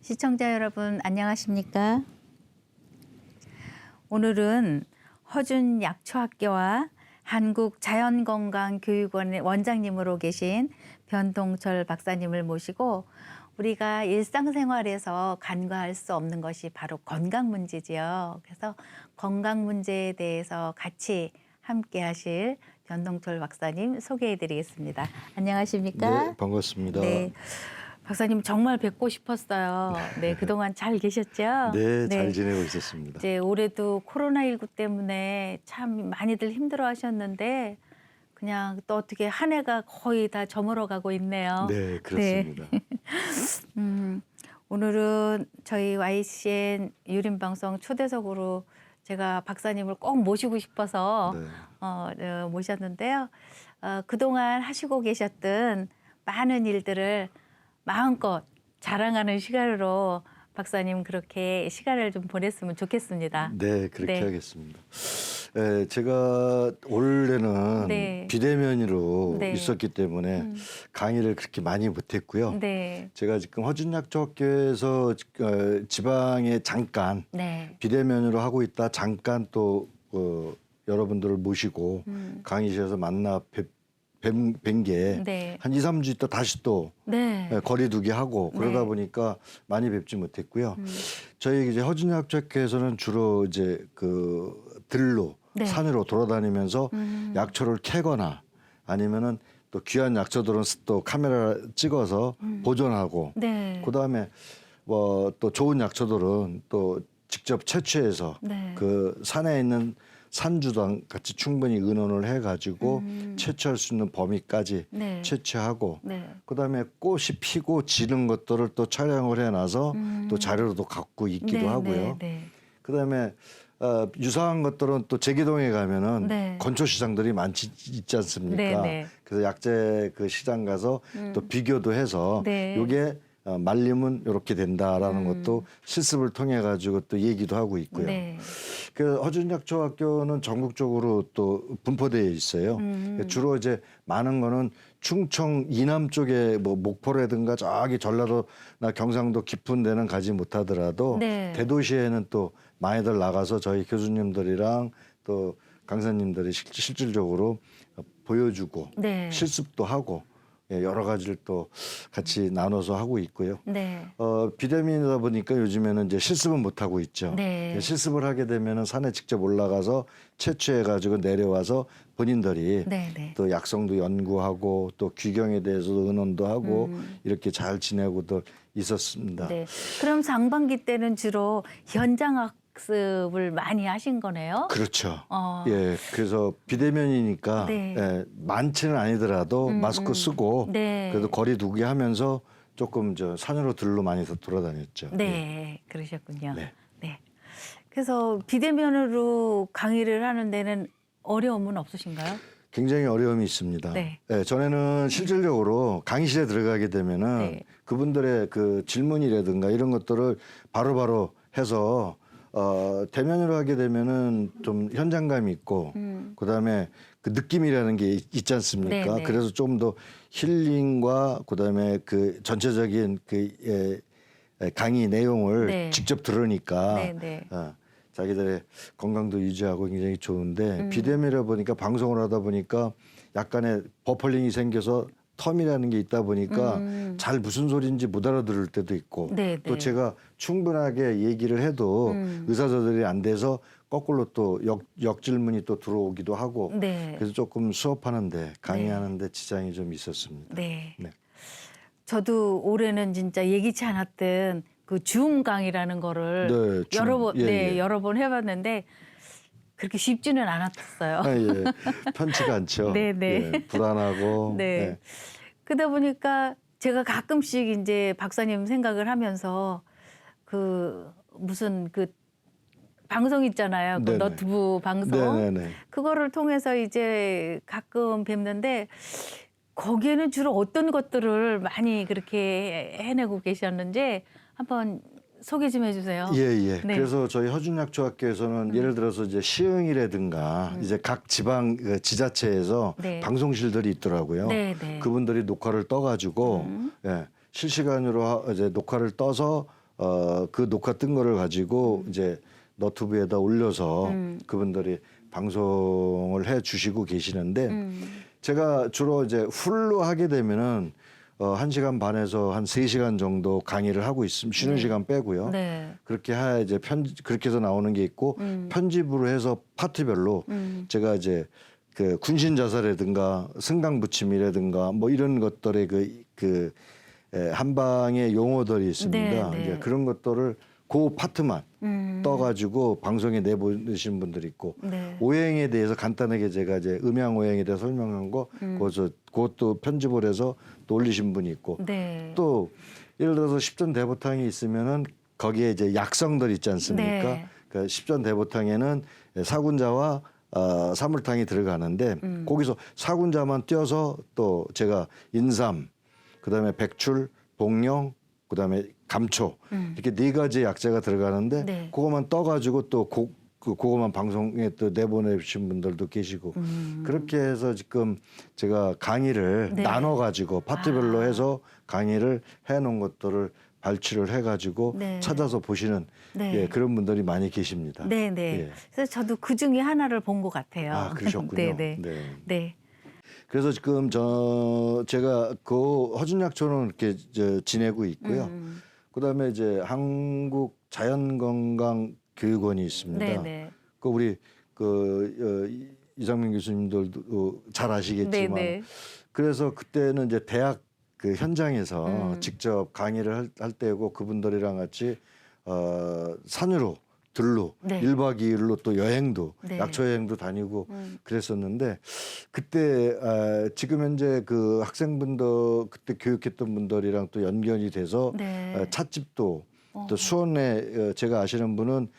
시청자 여러분 안녕하십니까? 오늘은 허준 약초학교와 한국자연건강교육원의 원장님으로 계신 변동철 박사님을 모시고 우리가 일상생활에서 간과할 수 없는 것이 바로 건강 문제지요. 그래서 건강 문제에 대해서 같이 함께 하실 변동철 박사님 소개해 드리겠습니다. 안녕하십니까? 네, 반갑습니다. 네. 박사님 정말 뵙고 싶었어요. 네, 그동안 잘 계셨죠? 네, 잘 지내고 있었습니다. 이제 올해도 코로나19 때문에 참 많이들 힘들어 하셨는데 그냥 또 어떻게 한 해가 거의 다 저물어 가고 있네요. 네, 그렇습니다. 오늘은 저희 YCN 유림방송 초대석으로 제가 박사님을 꼭 모시고 싶어서 네. 모셨는데요. 그동안 하시고 계셨던 많은 일들을 마음껏 자랑하는 시간으로 박사님 그렇게 시간을 좀 보냈으면 좋겠습니다. 네, 그렇게 네. 하겠습니다. 제가 원래는 네. 비대면으로 네. 있었기 때문에 강의를 그렇게 많이 못했고요. 네. 제가 지금 허준약초학교에서 지방에 잠깐 네. 비대면으로 하고 있다 잠깐 또 여러분들을 모시고 강의실에서 만나 뵌 게 한 네. 2, 3주 있다 다시 또 네. 거리두기 하고 그러다 네. 보니까 많이 뵙지 못했고요. 저희 이제 허준약초학교에서는 주로 이제 그 들로 네. 산으로 돌아다니면서 약초를 캐거나 아니면은 또 귀한 약초들은 또 카메라 찍어서 보존하고 네. 그다음에 뭐 또 좋은 약초들은 또 직접 채취해서 네. 그 산에 있는 산주당 같이 충분히 의논을 해가지고 채취할 수 있는 범위까지 네. 채취하고 네. 그다음에 꽃이 피고 지는 것들을 또 촬영을 해놔서 또 자료로도 갖고 있기도 네. 하고요. 네. 그다음에 유사한 것들은 또 제기동에 가면은 네. 건초 시장들이 많지 있지 않습니까? 네, 네. 그래서 약재 그 시장 가서 또 비교도 해서 네. 요게 말리면 이렇게 된다라는 것도 실습을 통해 가지고 또 얘기도 하고 있고요. 네. 그 허준약초학교는 전국적으로 또 분포되어 있어요. 주로 이제 많은 거는 충청 이남 쪽에 뭐 목포라든가 저기 전라도나 경상도 깊은 데는 가지 못하더라도 네. 대도시에는 또 많이들 나가서 저희 교수님들이랑 또 강사님들이 실질적으로 보여주고 네. 실습도 하고 여러 가지를 또 같이 나눠서 하고 있고요. 네. 비대면이다 보니까 요즘에는 이제 실습은 못 하고 있죠. 네. 실습을 하게 되면은 산에 직접 올라가서 채취해 가지고 내려와서 본인들이 네. 네. 또 약성도 연구하고 또 귀경에 대해서도 의논도 하고 이렇게 잘 지내고도 있었습니다. 네. 그럼 상반기 때는 주로 현장 학습을 많이 하신 거네요? 그렇죠. 어. 예, 그래서 비대면이니까 네. 많지는 아니더라도 마스크 쓰고 네. 그래도 거리 두기 하면서 조금 저 산으로 들로 많이 돌아다녔죠. 네, 그러셨군요. 네. 네. 그래서 비대면으로 강의를 하는 데는 어려움은 없으신가요? 굉장히 어려움이 있습니다. 네. 전에는 실질적으로 강의실에 들어가게 되면은 네. 그분들의 그 질문이라든가 이런 것들을 바로바로 해서 대면으로 하게 되면은 좀 현장감이 있고 그다음에 그 느낌이라는 게 있지 않습니까? 네, 네. 그래서 좀 더 힐링과 그다음에 그 전체적인 그 강의 내용을 네. 직접 들으니까 네, 네. 자기들의 건강도 유지하고 굉장히 좋은데 비대면이라 보니까 방송을 하다 보니까 약간의 버펄링이 생겨서 텀이라는 게 있다 보니까 잘 무슨 소리인지 못 알아들을 때도 있고 네, 또 네. 제가 충분하게 얘기를 해도 의사소들이 안 돼서 거꾸로 또 역질문이 또 들어오기도 하고 네. 그래서 조금 수업하는데 강의하는데 지장이 좀 있었습니다. 네. 네. 저도 올해는 진짜 예기치 않았던 그 줌 강의라는 거를 네, 줌. 여러 번, 예, 네, 예. 여러 번 해봤는데 그렇게 쉽지는 않았어요. 예, 편치가 않죠. 네, 네. 예, 불안하고. 네. 예. 그러다 보니까 제가 가끔씩 이제 박사님 생각을 하면서 그 무슨 그 방송 있잖아요. 그 네네. 너튜브 방송. 네네네. 그거를 통해서 이제 가끔 뵙는데 거기에는 주로 어떤 것들을 많이 그렇게 해내고 계셨는지 한번 소개 좀 해주세요. 예, 예. 네. 그래서 저희 허준약초학교에서는 예를 들어서 이제 시흥이라든가 이제 각 지방 그 지자체에서 네. 방송실들이 있더라고요. 네, 네. 그분들이 녹화를 떠가지고 예, 실시간으로 이제 녹화를 떠서 그 녹화 뜬 거를 가지고 이제 너튜브에다 올려서 그분들이 방송을 해 주시고 계시는데 제가 주로 이제 풀로 하게 되면은 1시간 반에서 한 3시간 정도 강의를 하고 있으면 쉬는 시간 빼고요. 네. 그렇게 해야 이제 그렇게 해서 나오는 게 있고 편집으로 해서 파트별로 제가 이제 그 군신자사라든가 승강부침이라든가 뭐 이런 것들의 한방의 용어들이 있습니다. 네, 네. 이제 그런 것들을 그 파트만 떠가지고 방송에 내보내신 분들이 있고 네. 오행에 대해서 간단하게 제가 이제 음양 오행에 대해서 설명한 거 그것도 편집을 해서 또 올리신 분이 있고 네. 또 예를 들어서 십전 대보탕이 있으면은 거기에 이제 약성들 있지 않습니까? 네. 그 십전 대보탕에는 사군자와 사물탕이 들어가는데 거기서 사군자만 띄어서 또 제가 인삼, 그다음에 백출, 복령, 그다음에 감초 이렇게 4가지 약재가 들어가는데 네. 그거만 떠가지고 또 그거만 방송에 또 내보내신 분들도 계시고 그렇게 해서 지금 제가 강의를 네. 나눠가지고 파트별로 해서 강의를 해놓은 것들을 발췌를 해가지고 네. 찾아서 보시는 네. 예, 그런 분들이 많이 계십니다. 네, 네. 예. 그래서 저도 그 중에 하나를 본 것 같아요. 아, 그러셨군요. 네, 네. 네. 네. 그래서 지금 제가 그 허준약초는 이렇게 지내고 있고요. 그다음에 이제 한국 자연건강교육원이 있습니다. 네, 네. 그 우리 이상민 교수님들도 잘 아시겠지만 네, 네. 그래서 그때는 이제 대학 그 현장에서 직접 강의를 할 때고 그분들이랑 같이 산으로 들로 네. 1박 2일로 또 여행도 네. 약초 여행도 다니고 그랬었는데 그때 지금 현재 그 학생분들 그때 교육했던 분들이랑 또 연결이 돼서 네. 찻집도 또 수원에 제가 아시는 분은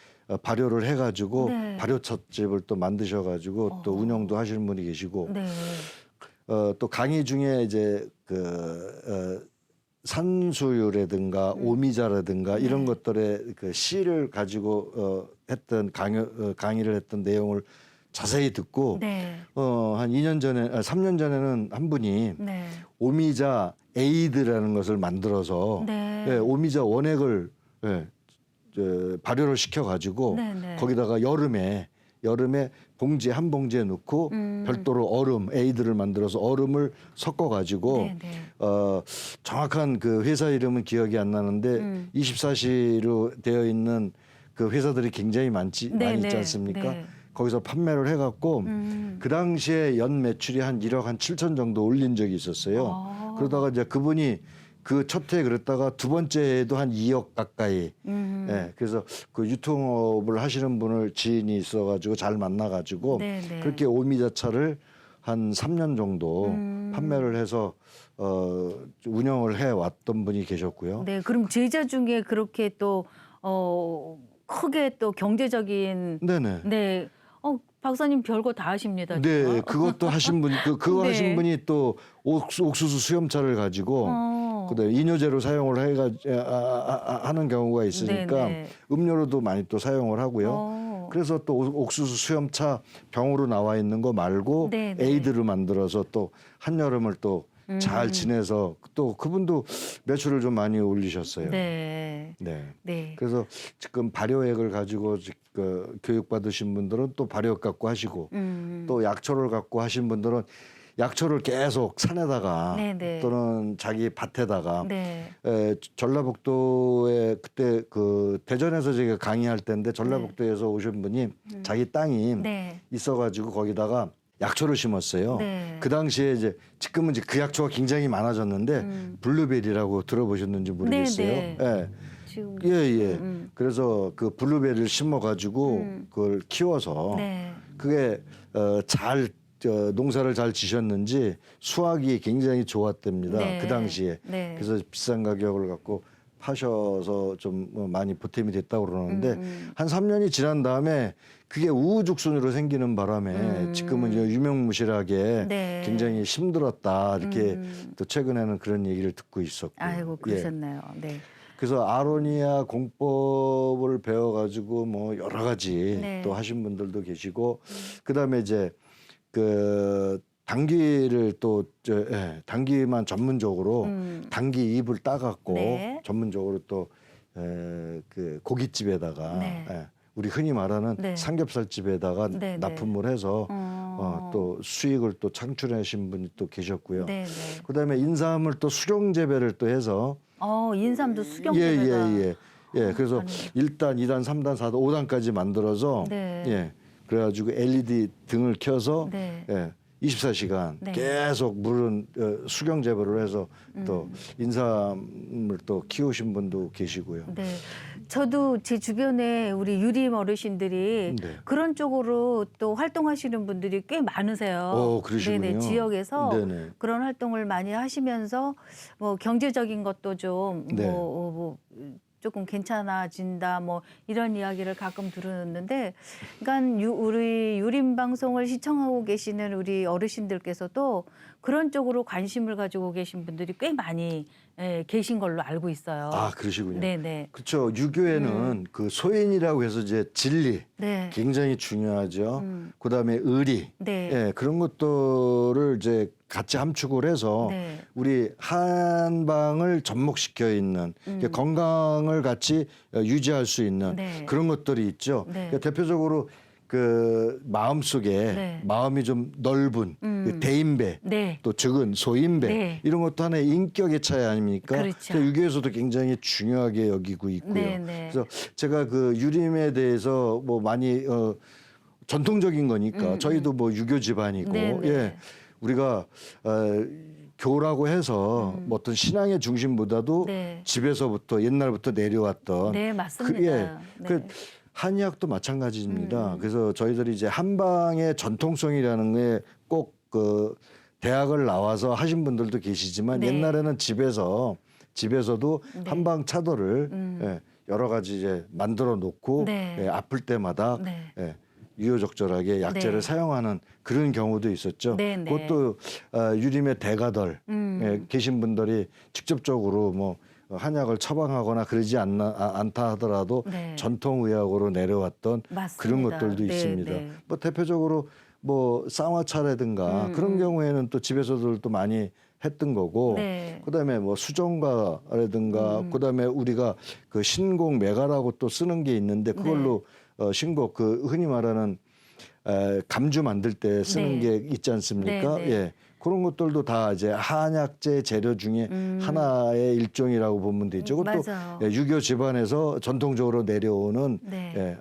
발효를 해가지고 네. 발효 찻집을 또 만드셔가지고 또 운영도 하시는 분이 계시고 네. 또 강의 중에 이제 산수유라든가 오미자라든가 이런 것들의 그 씨를 가지고 했던 강의를 했던 내용을 자세히 듣고 네. 한 2년 전에 3년 전에는 한 분이 네. 오미자 에이드라는 것을 만들어서 네. 예, 오미자 원액을 발효를 시켜 가지고 네, 네. 거기다가 여름에 봉지 한 봉지에 넣고 별도로 얼음 에이드를 만들어서 얼음을 섞어 가지고 네, 네. 정확한 그 회사 이름은 기억이 안 나는데 24시로 되어 있는 그 회사들이 굉장히 네, 많이 있지 네. 않습니까? 네. 거기서 판매를 해갖고 그 당시에 연 매출이 한 1억 한 7천 정도 올린 적이 있었어요. 아. 그러다가 이제 그분이 그 첫 해 그랬다가 두 번째에도 한 2억 가까이. 예, 그래서 그 유통업을 하시는 분을 지인이 있어가지고 잘 만나가지고 네, 네. 그렇게 오미자차를 한 3년 정도 판매를 해서 운영을 해 왔던 분이 계셨고요. 네, 그럼 제자 중에 그렇게 또 크게 또 경제적인 네네. 네, 박사님 별거 다 하십니다. 네, 진짜. 그것도 하신 분이 그거 네. 하신 분이 또 옥수수 수염차를 가지고 그다음에 이뇨제로 사용을 하는 경우가 있으니까 네, 네. 음료로도 많이 또 사용을 하고요. 그래서 또 옥수수 수염차 병으로 나와 있는 거 말고 네, 네. 에이드를 만들어서 또 한여름을 또 잘 지내서 또 그분도 매출을 좀 많이 올리셨어요. 네. 네. 네. 그래서 지금 발효액을 가지고 교육 받으신 분들은 또 발효액 갖고 하시고 또 약초를 갖고 하신 분들은 약초를 계속 산에다가 네네. 또는 자기 밭에다가 네. 전라북도에 그때 그 대전에서 제가 강의할 때인데 전라북도에서 오신 분이 자기 땅이 네. 있어가지고 거기다가 약초를 심었어요. 네. 그 당시에 이제 지금은 이제 그 약초가 굉장히 많아졌는데 블루베리라고 들어보셨는지 모르겠어요. 네, 예. 지금 예, 예. 그래서 그 블루베리를 심어가지고 그걸 키워서 네. 그게 농사를 잘 지셨는지 수확이 굉장히 좋았답니다. 네. 그 당시에. 네. 그래서 비싼 가격을 갖고 파셔서 좀 많이 보탬이 됐다고 그러는데 한 3년이 지난 다음에 그게 우후죽순으로 생기는 바람에 지금은 이제 유명무실하게 네. 굉장히 힘들었다 이렇게 또 최근에는 그런 얘기를 듣고 있었고. 아이고 그러셨나요. 네. 그래서 아로니아 공법을 배워가지고 뭐 여러 가지 네. 또 하신 분들도 계시고 그다음에 이제 그 당귀를 또 당귀만 전문적으로 당귀 잎을 따갖고 네. 전문적으로 또 그 고깃집에다가 네. 우리 흔히 말하는 네. 삼겹살집에다가 네, 납품을 해서 또 수익을 또 창출하신 분이 또 계셨고요. 네, 네. 그다음에 인삼을 또 수경 재배를 또 해서 인삼도 수경 예, 재배가. 예, 예. 예, 그래서 아니. 1단, 2단, 3단, 4단, 5단까지 만들어서 네. 예. 그래가지고 LED 등을 켜서 네. 24시간 네. 계속 물은 수경 재배를 해서 또 인삼을 또 키우신 분도 계시고요. 네. 저도 제 주변에 우리 유림 어르신들이 네. 그런 쪽으로 또 활동하시는 분들이 꽤 많으세요. 그러시군요. 네네. 지역에서 네네. 그런 활동을 많이 하시면서 뭐 경제적인 것도 좀 네. 뭐 조금 괜찮아진다 뭐 이런 이야기를 가끔 들었는데, 그러니까 우리 유림 방송을 시청하고 계시는 우리 어르신들께서도 그런 쪽으로 관심을 가지고 계신 분들이 꽤 많이 계신 걸로 알고 있어요. 아, 그러시군요. 네네. 그렇죠. 유교에는 그 소인이라고 해서 이제 진리 네. 굉장히 중요하죠. 그다음에 의리 네. 예, 그런 것들을 이제 같이 함축을 해서 네. 우리 한방을 접목시켜 있는 건강을 같이 유지할 수 있는 네. 그런 것들이 있죠. 네. 그러니까 대표적으로 그 마음 속에 네. 마음이 좀 넓은 그 대인배 네. 또 적은 소인배 네. 이런 것도 하나의 인격의 차이 아닙니까? 그렇죠. 그래서 유교에서도 굉장히 중요하게 여기고 있고요. 네, 네. 그래서 제가 그 유림에 대해서 뭐 많이 전통적인 거니까 저희도 뭐 유교 집안이고 네, 네. 예 우리가 교라고 해서 뭐 어떤 신앙의 중심보다도 네. 집에서부터 옛날부터 내려왔던 네, 맞습니다. 네. 그 한의학도 마찬가지입니다. 그래서 저희들이 이제 한방의 전통성이라는 게 꼭 그 대학을 나와서 하신 분들도 계시지만 네. 옛날에는 집에서도 네. 한방 차도를 여러 가지 이제 만들어 놓고 네. 아플 때마다 네. 유효적절하게 약재를 네. 사용하는 그런 경우도 있었죠. 네, 네. 그것도 유림의 대가들 계신 분들이 직접적으로 뭐 한약을 처방하거나 그러지 않다 하더라도 네. 전통의학으로 내려왔던 맞습니다. 그런 것들도 네, 있습니다. 네. 뭐 대표적으로 뭐 쌍화차라든가 그런 경우에는 또 집에서도 또 많이 했던 거고 네. 그다음에 뭐 수정과라든가 그다음에 우리가 그 신곡 매가라고 또 쓰는 게 있는데 그걸로 신곡 그 흔히 말하는 감주 만들 때 쓰는 네. 게 있지 않습니까? 네, 네. 예. 그런 것들도 다 이제 한약재 재료 중에 하나의 일종이라고 보면 되죠. 그것도 맞아요. 유교 집안에서 전통적으로 내려오는 네.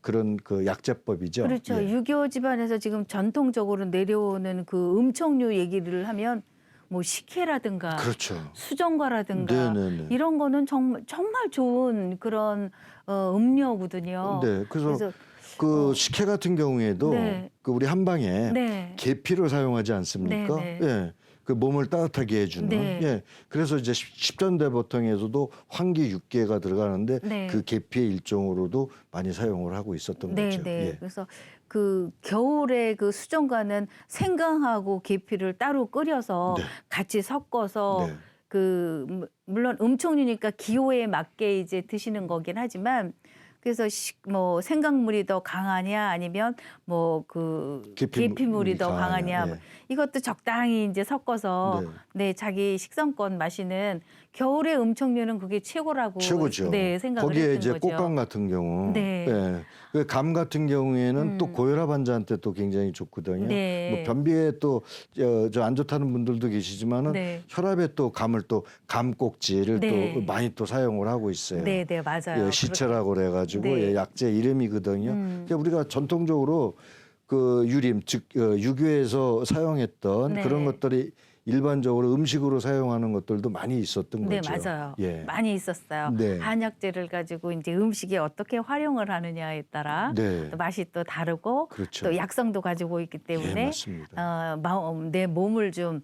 그런 그 약재법이죠. 그렇죠. 예. 유교 집안에서 지금 전통적으로 내려오는 그 음청류 얘기를 하면 뭐 식혜라든가 그렇죠. 수정과라든가 네네네. 이런 거는 정말 좋은 그런 음료거든요. 네. 그래서 그 식혜 같은 경우에도 네. 그 우리 한방에 네. 계피를 사용하지 않습니까? 네, 네. 예. 그 몸을 따뜻하게 해주는. 네. 예. 그래서 이제 십전대 보통에서도 황기 6개가 들어가는데 네. 그 계피의 일종으로도 많이 사용을 하고 있었던 네, 거죠. 네. 예. 그래서 그 겨울에 그 수정과는 생강하고 계피를 따로 끓여서 네. 같이 섞어서 네. 그 물론 음청류니까 기호에 맞게 이제 드시는 거긴 하지만 그래서 뭐 생강물이 더 강하냐 아니면 뭐 그 계피물이 더 강하냐 예. 이것도 적당히 이제 섞어서 네 자기 식성껏 마시는 겨울의 음청류는 그게 최고라고 최고죠. 네 생각을 거기에 했던 이제 거죠. 꽃감 같은 경우, 네. 예. 그 감 같은 경우에는 또 고혈압 환자한테 또 굉장히 좋거든요. 네. 뭐 변비에 또 저 안 좋다는 분들도 계시지만은 네. 혈압에 또 감을 또 감꼭지를 네. 또 많이 또 사용을 하고 있어요. 네, 네, 맞아요. 예, 시체라고 그래가지고 네. 예, 약재 이름이거든요. 그러니까 우리가 전통적으로 그 유림 즉 유교에서 사용했던 네. 그런 것들이 일반적으로 음식으로 사용하는 것들도 많이 있었던 네, 거죠. 맞아요. 예. 많이 있었어요. 네. 한약재를 가지고 이제 음식에 어떻게 활용을 하느냐에 따라 네. 또 맛이 또 다르고 그렇죠. 또 약성도 가지고 있기 예, 때문에 맞습니다. 내 몸을 좀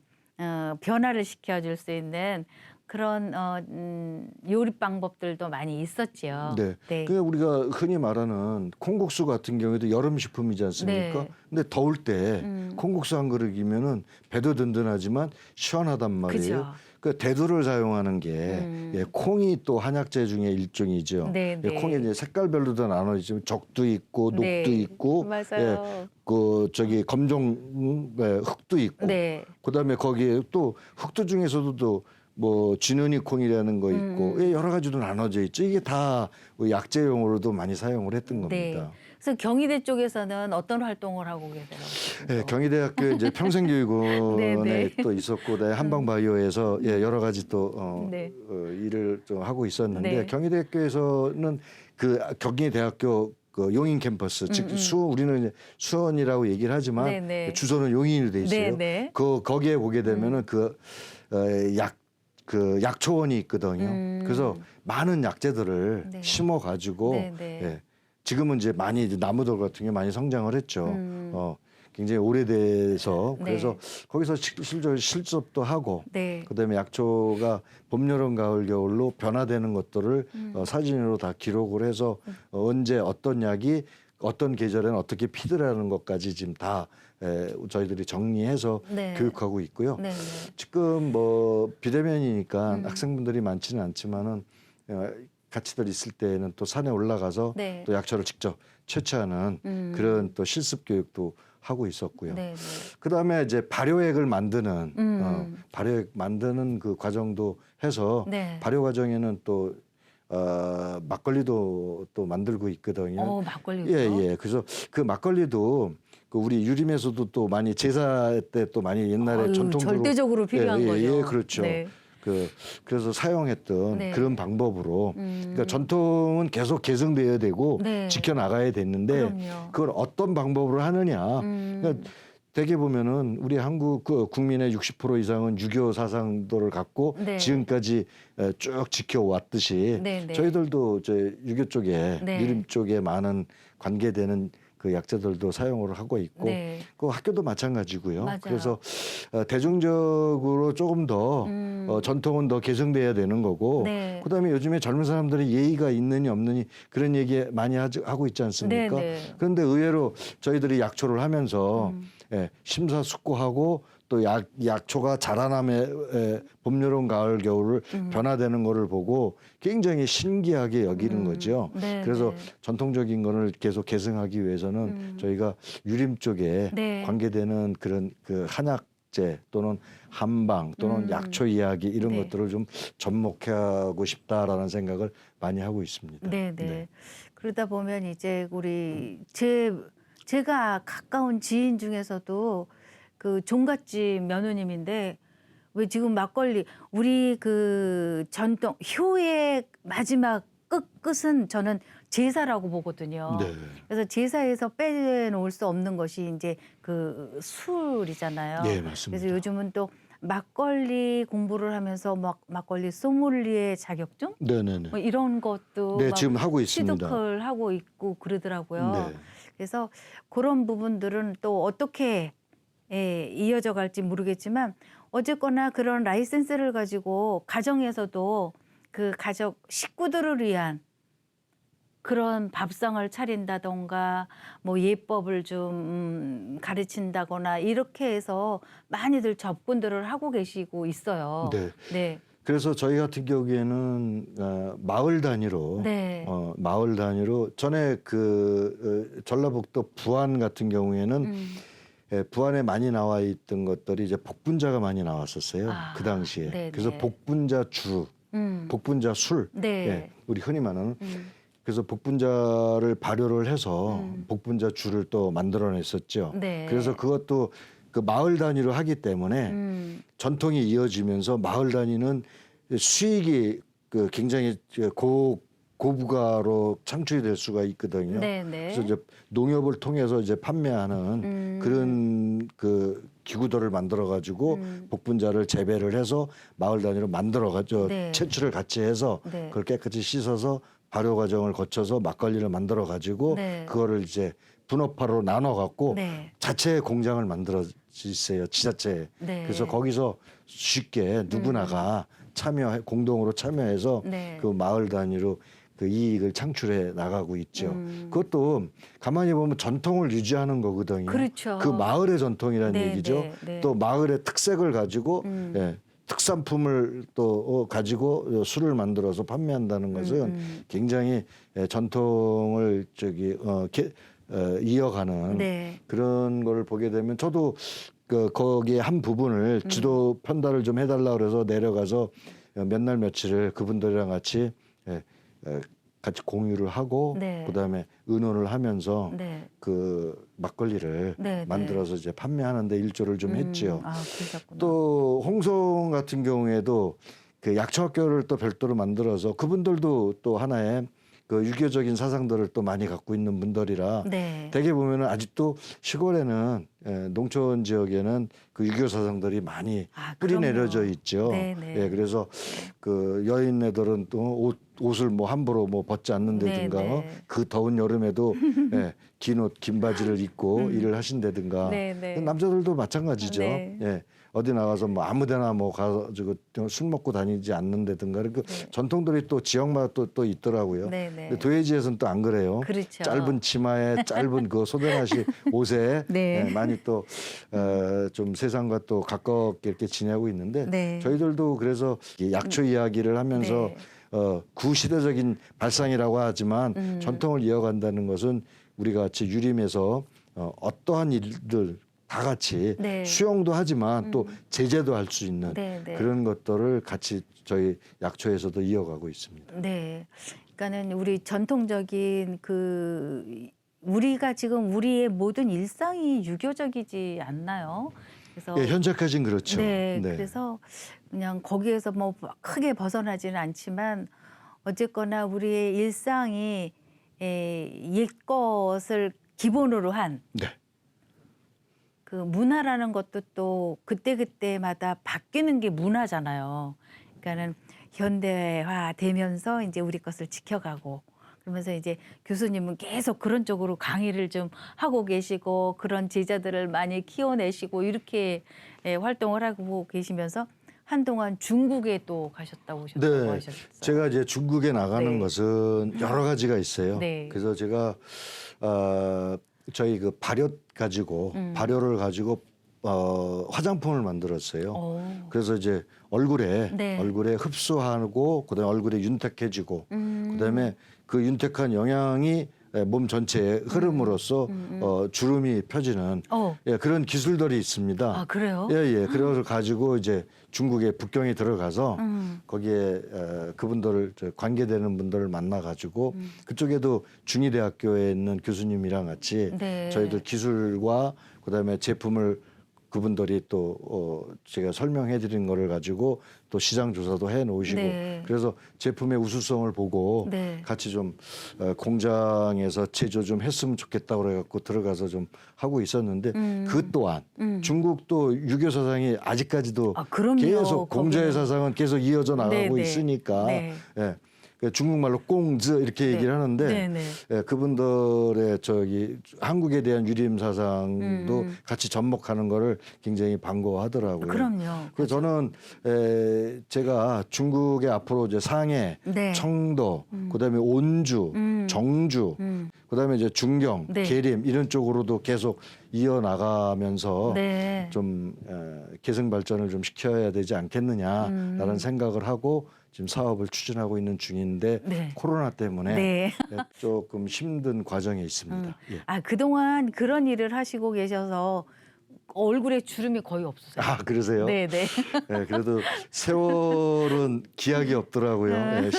변화를 시켜줄 수 있는 그런 요리 방법들도 많이 있었지요. 네. 네. 그 우리가 흔히 말하는 콩국수 같은 경우에도 여름 식품이지 않습니까? 네. 근데 더울 때 콩국수 한 그릇이면은 배도 든든하지만 시원하단 말이에요. 그죠. 그 대두를 사용하는 게 예, 콩이 또 한약재 중에 일종이죠. 네, 예, 네. 콩이 이제 색깔별로도 나눠지면 적도 있고 녹도 네. 있고 맞아요. 그 저기 검정 흑도 있고 네. 그다음에 거기에 또 흑도 중에서도 또 뭐 쥐누니콩이라는 거 있고 예, 여러 가지로 나눠져 있죠. 이게 다 약재용으로도 많이 사용을 했던 네. 겁니다. 그래서 경희대 쪽에서는 어떤 활동을 하고 계세요? 예, 경희대학교 이제 평생교육원에 네. 또 있었고, 네, 한방바이오에서 예, 여러 가지 또 네. 일을 좀 하고 있었는데 네. 경희대학교에서는 그 경희대학교 그 용인 캠퍼스 즉 우리는 이제 수원이라고 얘기를 하지만 네, 네. 주소는 용인으로 돼 있어요. 네, 네. 거기에 보게 되면은 그 약초원이 있거든요. 그래서 많은 약재들을 네. 심어 가지고 네, 네. 예, 지금은 이제 많이 이제 나무들 같은 게 많이 성장을 했죠. 굉장히 오래돼서 네. 그래서 거기서 실습도 하고 네. 그다음에 약초가 봄, 여름, 가을, 겨울로 변화되는 것들을 사진으로 다 기록을 해서 언제 어떤 약이 어떤 계절에는 어떻게 피더라는 것까지 지금 다 저희들이 정리해서 네. 교육하고 있고요. 네, 네. 지금 뭐 비대면이니까 학생분들이 많지는 않지만은 같이들 있을 때에는 또 산에 올라가서 네. 또 약초를 직접 채취하는 그런 또 실습 교육도 하고 있었고요. 네, 네. 그다음에 이제 발효액을 만드는 발효액 만드는 그 과정도 해서 네. 발효 과정에는 또 막걸리도 또 만들고 있거든요. 막걸리요? 예. 그래서 그 막걸리도 그 우리 유림에서도 또 많이 제사 때 또 많이 옛날에 아유, 전통적으로 절대적으로 필요한 거죠. 예, 그렇죠. 네. 그래서 사용했던 네. 그런 방법으로 그러니까 전통은 계속 계승되어야 되고 네. 지켜나가야 됐는데 그럼요. 그걸 어떤 방법으로 하느냐. 그러니까 대개 보면은 우리 한국 그 국민의 60% 이상은 유교 사상도를 갖고 네. 지금까지 쭉 지켜왔듯이 네, 네. 저희들도 유교 쪽에 네. 유림 쪽에 많은 관계되는 그 약재들도 사용을 하고 있고 네. 그 학교도 마찬가지고요. 맞아요. 그래서 대중적으로 조금 더 전통은 더 개성돼야 되는 거고 네. 그다음에 요즘에 젊은 사람들이 예의가 있느니 없느니 그런 얘기 많이 하고 있지 않습니까? 네, 네. 그런데 의외로 저희들이 약초를 하면서 심사숙고하고 또 약초가 자라남에 봄, 여름, 가을, 겨울을 변화되는 거를 보고 굉장히 신기하게 여기는 거죠. 네, 그래서 네. 전통적인 거를 계속 계승하기 위해서는 저희가 유림 쪽에 네. 관계되는 그런 그 한약재 또는 한방 또는 약초 이야기 이런 네. 것들을 좀 접목하고 싶다라는 생각을 많이 하고 있습니다. 네, 네. 그러다 보면 이제 우리 제가 가까운 지인 중에서도 그 종갓집 며느님인데 왜 지금 막걸리 우리 그 전통 효의 마지막 끝은 저는 제사라고 보거든요. 네. 그래서 제사에서 빼놓을 수 없는 것이 이제 그 술이잖아요. 네, 맞습니다. 그래서 요즘은 또 막걸리 공부를 하면서 막걸리 소믈리에 자격증 네네네. 뭐 이런 것도 네, 막 지금 하고 있습니다. 취득을 하고 있고 그러더라고요. 네. 그래서 그런 부분들은 또 어떻게 이어져 갈지 모르겠지만 어쨌거나 그런 라이센스를 가지고 가정에서도 그 가족 식구들을 위한 그런 밥상을 차린다던가 뭐 예법을 좀 가르친다거나 이렇게 해서 많이들 접근들을 하고 계시고 있어요. 네. 네. 그래서 저희 같은 경우에는 마을 단위로 네. 마을 단위로 전에 전라북도 부안 같은 경우에는 부안에 많이 나와 있던 것들이 이제 복분자가 많이 나왔었어요. 그 당시에. 네네. 그래서 복분자 주, 복분자 술, 네. 예, 우리 흔히 말하는 그래서 복분자를 발효를 해서 복분자 주를 또 만들어냈었죠. 네. 그래서 그것도 그 마을 단위로 하기 때문에 전통이 이어지면서 마을 단위는 수익이 그 굉장히 고부가로 창출이 될 수가 있거든요. 네네. 그래서 이제 농협을 통해서 이제 판매하는 그런 그 기구들을 만들어 가지고 복분자를 재배를 해서 마을 단위로 만들어 가지고 네. 채취를 같이 해서 네. 그걸 깨끗이 씻어서 발효 과정을 거쳐서 막걸리를 만들어 가지고 네. 그거를 이제 분업화로 나눠 갖고 네. 자체 공장을 만들어 있어요. 지자체. 네. 그래서 거기서 쉽게 누구나가 공동으로 참여해서 네. 그 마을 단위로 그 이익을 창출해 나가고 있죠. 그것도 가만히 보면 전통을 유지하는 거거든요. 그렇죠. 그 마을의 전통이라는 네, 얘기죠. 네, 네. 또 마을의 특색을 가지고 특산품을 또 가지고 술을 만들어서 판매한다는 것은 굉장히 전통을 이어가는 네. 그런 걸 보게 되면 저도 거기에 한 부분을 지도 편달을 좀 해달라 그래서 내려가서 몇 날 며칠을 그분들이랑 같이 같이 공유를 하고 네. 그다음에 의논을 하면서 네. 그 막걸리를 네, 만들어서 이제 판매하는데 일조를 좀 했지요. 아, 그러셨구나. 또 홍성 같은 경우에도 그 약초학교를 또 별도로 만들어서 그분들도 또 하나의 그 유교적인 사상들을 또 많이 갖고 있는 분들이라 네. 대개 보면은 아직도 시골에는 농촌 지역에는 그 유교 사상들이 많이 아, 뿌리 그럼요. 내려져 있죠. 네, 네. 예, 그래서 그 여인네들은 또 옷을 뭐 함부로 뭐 벗지 않는다든가 네, 네. 그 더운 여름에도 긴 옷, 긴 바지를 입고 일을 하신다든가 네, 네. 남자들도 마찬가지죠. 네. 예. 어디 나가서 뭐 아무데나 뭐 가가지고 술 먹고 다니지 않는다든가 그 네. 전통들이 또 지역마다 또 있더라고요. 네, 네. 근데 도예지에서는 또 안 그래요. 그렇죠. 짧은 치마에 짧은 그 소대나시 옷에 네. 많이 또 좀 세상과 또 가깝게 이렇게 지내고 있는데 네. 저희들도 그래서 이 약초 이야기를 하면서 네. 구시대적인 발상이라고 하지만 전통을 이어간다는 것은 우리가 같이 유림에서 어떠한 일들 다 같이 네. 수용도 하지만 또 제재도 할 수 있는 네, 네. 그런 것들을 같이 저희 약초에서도 이어가고 있습니다. 네. 그러니까는 우리 전통적인 그 우리가 지금 우리의 모든 일상이 유교적이지 않나요? 그래서 예, 현재까지는 그렇죠. 네, 그래서 그냥 거기에서 뭐 크게 벗어나지는 않지만 어쨌거나 우리의 일상이 옛것을 기본으로 한 네. 그 문화라는 것도 또 그때그때마다 바뀌는 게 문화잖아요. 그러니까는 현대화 되면서 이제 우리 것을 지켜가고 그러면서 이제 교수님은 계속 그런 쪽으로 강의를 좀 하고 계시고 그런 제자들을 많이 키워내시고 이렇게 활동을 하고 계시면서 한동안 중국에 또 가셨다고 네, 하셨어요. 제가 이제 중국에 나가는 네. 것은 여러 가지가 있어요. 네. 그래서 제가 저희 그 발효를 가지고 화장품을 만들었어요. 오. 그래서 이제 얼굴에 네. 흡수하고 그다음에 얼굴에 윤택해지고 그다음에 그 윤택한 영양이 몸 전체에 흐름으로써 주름이 펴지는 그런 기술들이 있습니다. 아, 그래요? 예. 그래서 가지고 이제 중국의 북경에 들어가서 거기에 그분들을 관계되는 분들을 만나 가지고 그쪽에도 중의대학교에 있는 교수님이랑 같이 네. 저희들 기술과 그다음에 제품을 그분들이 또 제가 설명해 드린 거를 가지고 또 시장 조사도 해 놓으시고 네. 그래서 제품의 우수성을 보고 네. 같이 좀 공장에서 제조 좀 했으면 좋겠다고 그래 갖고 들어가서 좀 하고 있었는데 그 또한 중국도 유교 사상이 아직까지도 아, 그럼요. 계속 공자의 거기는. 사상은 계속 이어져 나가고 네. 있으니까 네. 예. 중국말로 꽁즈 이렇게 얘기를 하는데 네. 예, 그분들의 저기 한국에 대한 유림 사상도 같이 접목하는 거를 굉장히 반가워하더라고요. 그럼요. 그래서 저는 제가 중국의 앞으로 이제 상해, 네. 청도, 그다음에 온주, 정주, 그다음에 이제 중경, 네. 계림 이런 쪽으로도 계속 이어 나가면서 네. 좀 계승 발전을 좀 시켜야 되지 않겠느냐라는 생각을 하고 지금 사업을 추진하고 있는 중인데 네. 코로나 때문에 네. 조금 힘든 과정에 있습니다. 예. 아, 그동안 그런 일을 하시고 계셔서 얼굴에 주름이 거의 없으세요. 아, 그러세요? 네. 예, 그래도 세월은 기약이 없더라고요.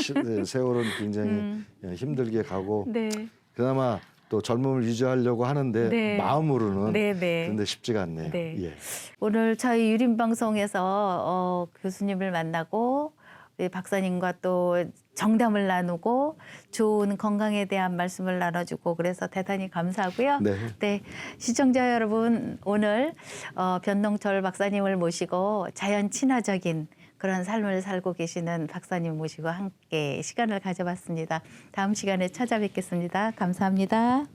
세월은 굉장히 힘들게 가고 네. 그나마 또 젊음을 유지하려고 하는데 네. 마음으로는 네. 그런데 쉽지가 않네요. 네. 예. 오늘 저희 유림방송에서 교수님을 만나고 우리 박사님과 또 정담을 나누고 좋은 건강에 대한 말씀을 나눠주고 그래서 대단히 감사하고요. 네. 시청자 여러분 오늘 변동철 박사님을 모시고 자연 친화적인 그런 삶을 살고 계시는 박사님 모시고 함께 시간을 가져봤습니다. 다음 시간에 찾아뵙겠습니다. 감사합니다.